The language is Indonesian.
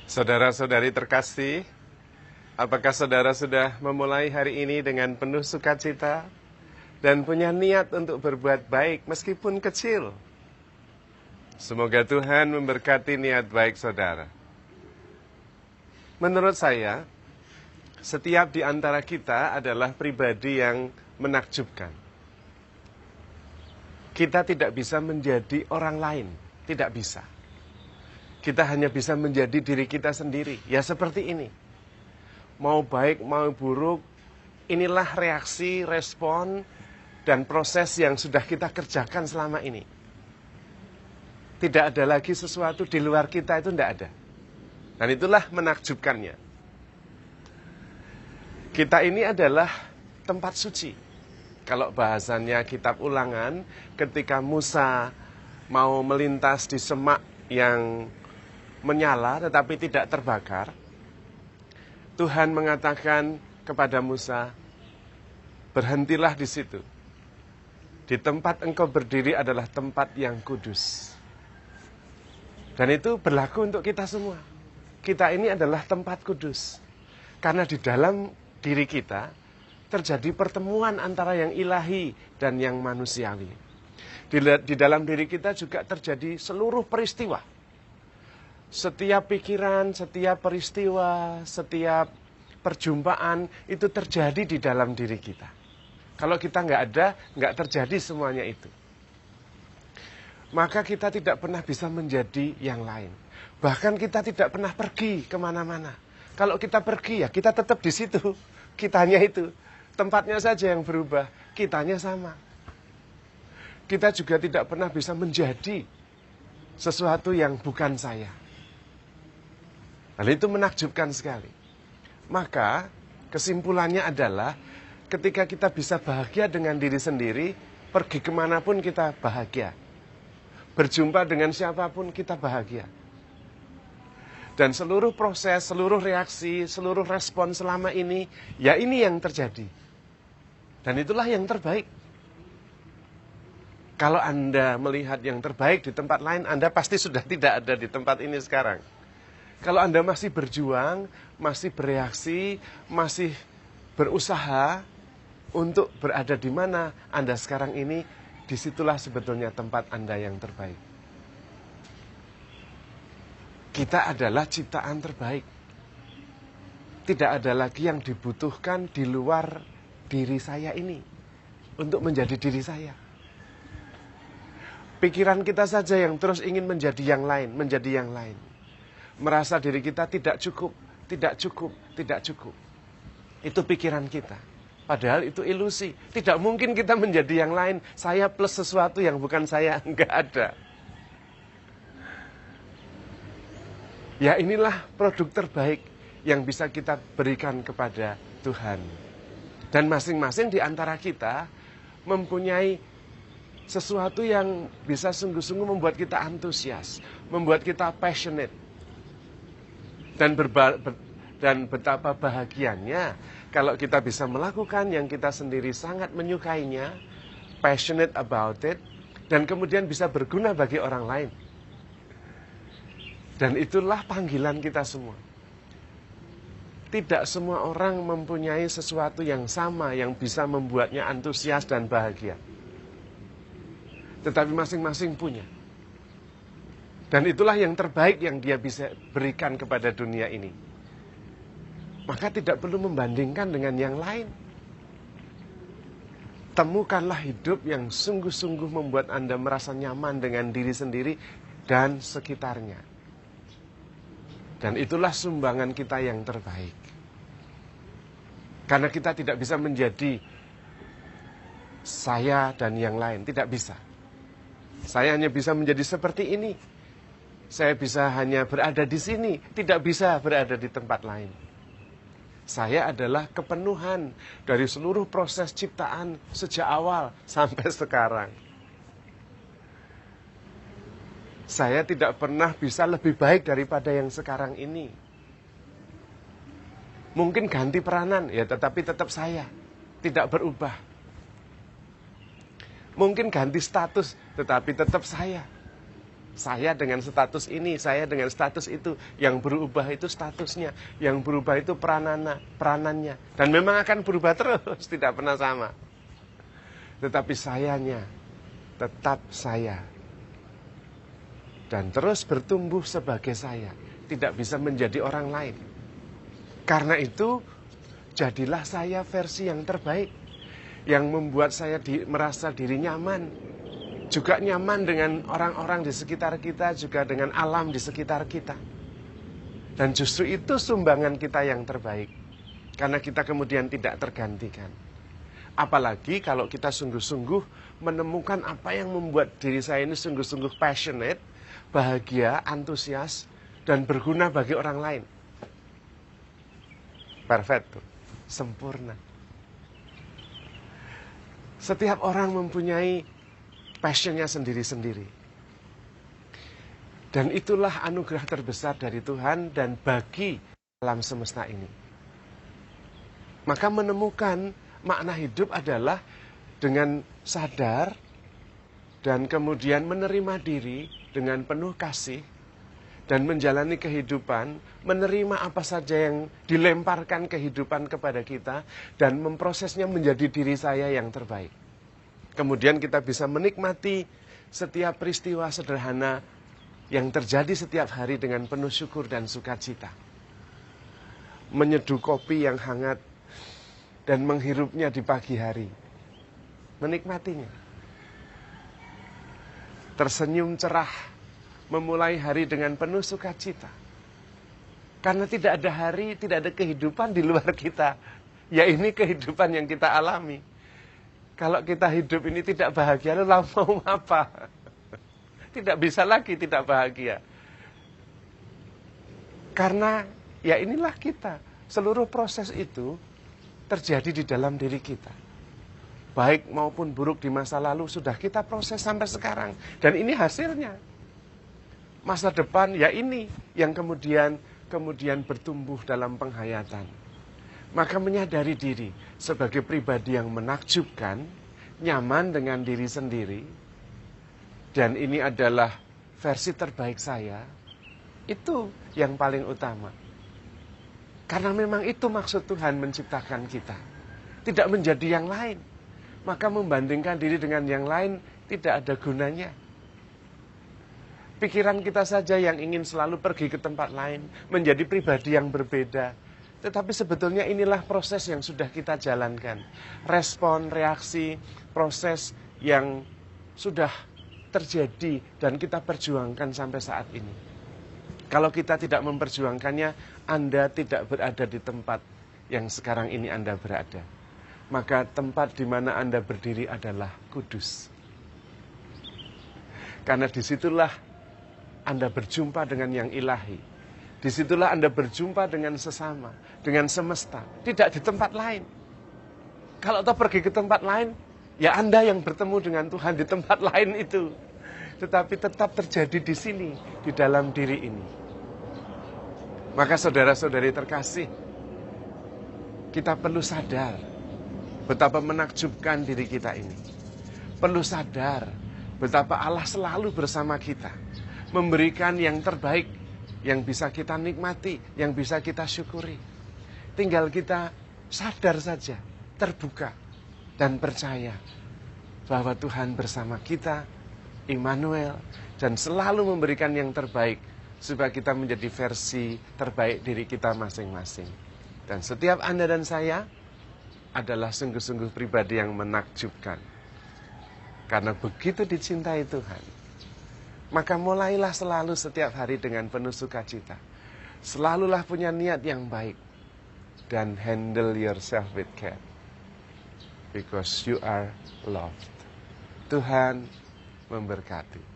Saudara-saudari terkasih, apakah saudara sudah memulai hari ini dengan penuh sukacita dan punya niat untuk berbuat baik meskipun kecil? Semoga Tuhan memberkati niat baik saudara. Menurut saya, setiap di antara kita adalah pribadi yang menakjubkan. Kita tidak bisa menjadi orang lain, tidak bisa. Kita hanya bisa menjadi diri kita sendiri. Ya seperti ini. Mau baik, mau buruk, inilah reaksi, respon, dan proses yang sudah kita kerjakan selama ini. Tidak ada lagi sesuatu di luar kita, itu tidak ada. Dan itulah menakjubkannya. Kita ini adalah tempat suci. Kalau bahasanya kitab Ulangan, ketika Musa mau melintas di semak yang menyala tetapi tidak terbakar, Tuhan mengatakan kepada Musa, berhentilah di situ. Di tempat engkau berdiri adalah tempat yang kudus. Dan itu berlaku untuk kita semua. Kita ini adalah tempat kudus. Karena di dalam diri kita terjadi pertemuan antara yang ilahi dan yang manusiawi. Di dalam diri kita juga terjadi seluruh peristiwa. Setiap pikiran, setiap peristiwa, setiap perjumpaan itu terjadi di dalam diri kita. Kalau kita nggak ada, nggak terjadi semuanya itu. Maka kita tidak pernah bisa menjadi yang lain. Bahkan kita tidak pernah pergi kemana-mana. Kalau kita pergi ya kita tetap di situ. Kitanya itu. Tempatnya saja yang berubah. Kitanya sama. Kita juga tidak pernah bisa menjadi sesuatu yang bukan saya. Hal itu menakjubkan sekali. Maka kesimpulannya adalah ketika kita bisa bahagia dengan diri sendiri, pergi kemanapun kita bahagia. Berjumpa dengan siapapun kita bahagia. Dan seluruh proses, seluruh reaksi, seluruh respon selama ini, ya ini yang terjadi. Dan itulah yang terbaik. Kalau Anda melihat yang terbaik di tempat lain, Anda pasti sudah tidak ada di tempat ini sekarang. Kalau Anda masih berjuang, masih bereaksi, masih berusaha untuk berada di mana Anda sekarang ini, disitulah sebetulnya tempat Anda yang terbaik. Kita adalah ciptaan terbaik. Tidak ada lagi yang dibutuhkan di luar diri saya ini untuk menjadi diri saya. Pikiran kita saja yang terus ingin menjadi yang lain, menjadi yang lain. Merasa diri kita tidak cukup, tidak cukup, tidak cukup. Itu pikiran kita. Padahal itu ilusi. Tidak mungkin kita menjadi yang lain. Saya plus sesuatu yang bukan saya, enggak ada. Ya inilah produk terbaik yang bisa kita berikan kepada Tuhan. Dan masing-masing di antara kita mempunyai sesuatu yang bisa sungguh-sungguh membuat kita antusias, membuat kita passionate. Dan betapa bahagianya kalau kita bisa melakukan yang kita sendiri sangat menyukainya, passionate about it, dan kemudian bisa berguna bagi orang lain. Dan itulah panggilan kita semua. Tidak semua orang mempunyai sesuatu yang sama yang bisa membuatnya antusias dan bahagia. Tetapi masing-masing punya. Dan itulah yang terbaik yang dia bisa berikan kepada dunia ini. Maka tidak perlu membandingkan dengan yang lain. Temukanlah hidup yang sungguh-sungguh membuat Anda merasa nyaman dengan diri sendiri dan sekitarnya. Dan itulah sumbangan kita yang terbaik. Karena kita tidak bisa menjadi saya dan yang lain, tidak bisa. Saya hanya bisa menjadi seperti ini. Saya bisa hanya berada di sini, tidak bisa berada di tempat lain. Saya adalah kepenuhan dari seluruh proses ciptaan sejak awal sampai sekarang. Saya tidak pernah bisa lebih baik daripada yang sekarang ini. Mungkin ganti peranan, ya tetapi tetap saya, tidak berubah. Mungkin ganti status, tetapi tetap saya. Saya dengan status ini, saya dengan status itu. Yang berubah itu statusnya, yang berubah itu peranannya. Dan memang akan berubah terus, tidak pernah sama. Tetapi sayanya tetap saya. Dan terus bertumbuh sebagai saya. Tidak bisa menjadi orang lain. Karena itu, jadilah saya versi yang terbaik. Yang membuat saya merasa diri nyaman. Juga nyaman dengan orang-orang di sekitar kita, juga dengan alam di sekitar kita. Dan justru itu sumbangan kita yang terbaik. Karena kita kemudian tidak tergantikan. Apalagi kalau kita sungguh-sungguh menemukan apa yang membuat diri saya ini sungguh-sungguh passionate, bahagia, antusias, dan berguna bagi orang lain. Perfect, sempurna. Setiap orang mempunyai passionnya sendiri-sendiri. Dan itulah anugerah terbesar dari Tuhan dan bagi alam semesta ini. Maka menemukan makna hidup adalah dengan sadar dan kemudian menerima diri dengan penuh kasih dan menjalani kehidupan, menerima apa saja yang dilemparkan kehidupan kepada kita dan memprosesnya menjadi diri saya yang terbaik. Kemudian kita bisa menikmati setiap peristiwa sederhana yang terjadi setiap hari dengan penuh syukur dan sukacita. Menyeduh kopi yang hangat dan menghirupnya di pagi hari. Menikmatinya. Tersenyum cerah, memulai hari dengan penuh sukacita. Karena tidak ada hari, tidak ada kehidupan di luar kita. Ya ini kehidupan yang kita alami. Kalau kita hidup ini tidak bahagia, lalu mau apa? Tidak bisa lagi tidak bahagia. Karena ya inilah kita. Seluruh proses itu terjadi di dalam diri kita. Baik maupun buruk di masa lalu sudah kita proses sampai sekarang. Dan ini hasilnya. Masa depan ya ini yang kemudian bertumbuh dalam penghayatan. Maka menyadari diri sebagai pribadi yang menakjubkan, nyaman dengan diri sendiri, dan ini adalah versi terbaik saya, itu yang paling utama. Karena memang itu maksud Tuhan menciptakan kita. Tidak menjadi yang lain. Maka membandingkan diri dengan yang lain tidak ada gunanya. Pikiran kita saja yang ingin selalu pergi ke tempat lain, menjadi pribadi yang berbeda. Tetapi sebetulnya inilah proses yang sudah kita jalankan. Respon, reaksi, proses yang sudah terjadi dan kita perjuangkan sampai saat ini. Kalau kita tidak memperjuangkannya, Anda tidak berada di tempat yang sekarang ini Anda berada. Maka tempat di mana Anda berdiri adalah kudus. Karena disitulah Anda berjumpa dengan yang ilahi. Disitulah Anda berjumpa dengan sesama, dengan semesta, tidak di tempat lain. Kalau toh pergi ke tempat lain, ya Anda yang bertemu dengan Tuhan di tempat lain itu. Tetapi tetap terjadi di sini, di dalam diri ini. Maka saudara-saudari terkasih, kita perlu sadar betapa menakjubkan diri kita ini. Perlu sadar betapa Allah selalu bersama kita, memberikan yang terbaik, yang bisa kita nikmati, yang bisa kita syukuri. Tinggal kita sadar saja, terbuka, dan percaya bahwa Tuhan bersama kita, Immanuel, dan selalu memberikan yang terbaik, supaya kita menjadi versi terbaik diri kita masing-masing. Dan setiap Anda dan saya adalah sungguh-sungguh pribadi yang menakjubkan. Karena begitu dicintai Tuhan, maka mulailah selalu setiap hari dengan penuh sukacita. Selalulah punya niat yang baik. Dan handle yourself with care. Because you are loved. Tuhan memberkati.